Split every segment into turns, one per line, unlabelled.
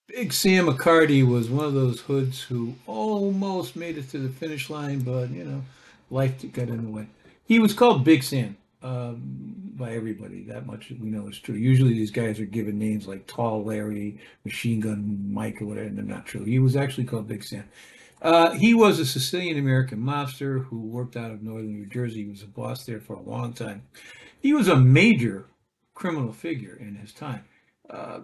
Big Sam Accardi was one of those hoods who almost made it to the finish line, but life got in the way. He was called Big Sam by everybody. That much we know is true. Usually these guys are given names like Tall Larry, Machine Gun Mike, or whatever, and they're not true. He was actually called Big Sam. He was a Sicilian-American mobster who worked out of northern New Jersey. He was a boss there for a long time. He was a major criminal figure in his time. Uh,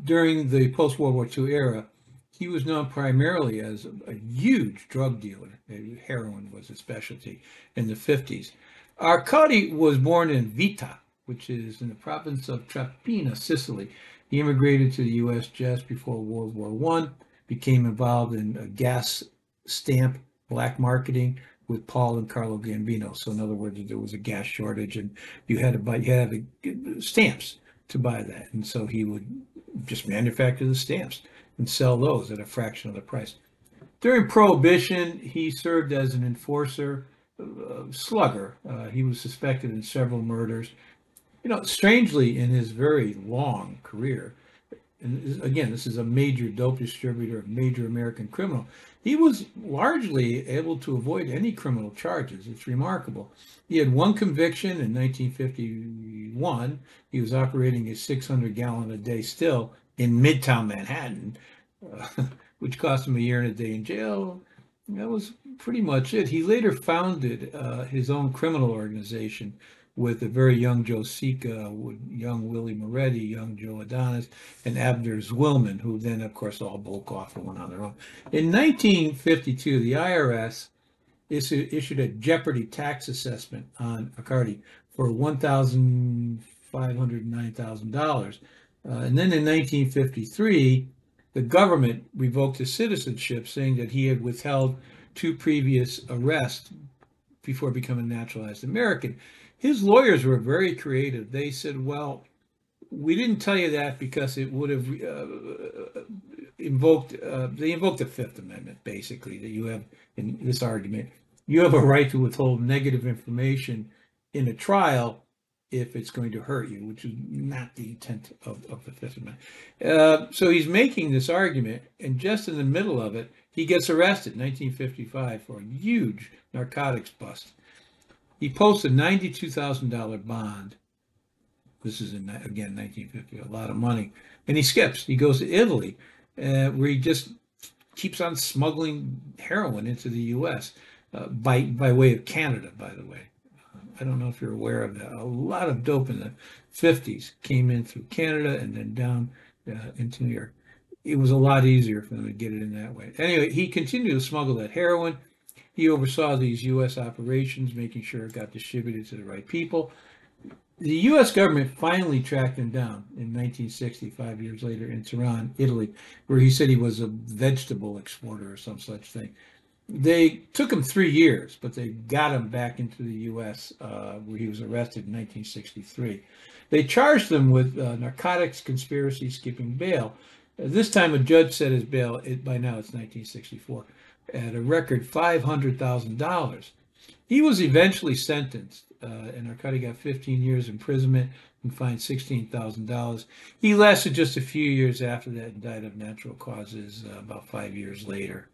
During the post-World War II era, he was known primarily as a huge drug dealer. Heroin was his specialty in the 50s. Arcadi was born in Vita, which is in the province of Trapani, Sicily. He immigrated to the U.S. just before World War I, became involved in gas stamp black marketing with Paul and Carlo Gambino. So in other words, there was a gas shortage and you had to buy, you had to have stamps to buy that. And so he would just manufacture the stamps and sell those at a fraction of the price. During Prohibition, he served as an enforcer, slugger. He was suspected in several murders. Strangely, in his very long career, and again, this is a major dope distributor, a major American criminal. He was largely able to avoid any criminal charges. It's remarkable. He had one conviction in 1951. He was operating a 600-gallon a day still in midtown Manhattan, which cost him a year and a day in jail. That was pretty much it. He later founded his own criminal organization with a very young Joe Sika, with young Willie Moretti, young Joe Adonis, and Abner Zwillman, who then, of course, all broke off and went on their own. In 1952, the IRS issued a jeopardy tax assessment on Accardi for $1,509,000. And then in 1953, the government revoked his citizenship, saying that he had withheld two previous arrests before becoming a naturalized American. His lawyers were very creative. They said, well, we didn't tell you that because it would have they invoked the Fifth Amendment, basically, that you have in this argument. You have a right to withhold negative information in a trial if it's going to hurt you, which is not the intent of the Fifth Amendment. So he's making this argument, and just in the middle of it, he gets arrested in 1955 for a huge narcotics bust. He posts a $92,000 bond. This is again 1950, a lot of money, and he skips. He goes to Italy, where he just keeps on smuggling heroin into the U.S. By way of Canada, by the way. I don't know if you're aware of that. A lot of dope in the 50s came in through Canada and then down into New York. It was a lot easier for them to get it in that way. Anyway, he continued to smuggle that heroin. He oversaw these U.S. operations, making sure it got distributed to the right people. The U.S. government finally tracked him down in 1960, 5 years later, in Turin, Italy, where he said he was a vegetable exporter or some such thing. They took him 3 years, but they got him back into the U.S., where he was arrested in 1963. They charged him with narcotics conspiracy, skipping bail. This time, a judge set his bail, by now it's 1964, at a record $500,000. He was eventually sentenced, and Arcadi got 15 years imprisonment and fined $16,000. He lasted just a few years after that and died of natural causes about 5 years later.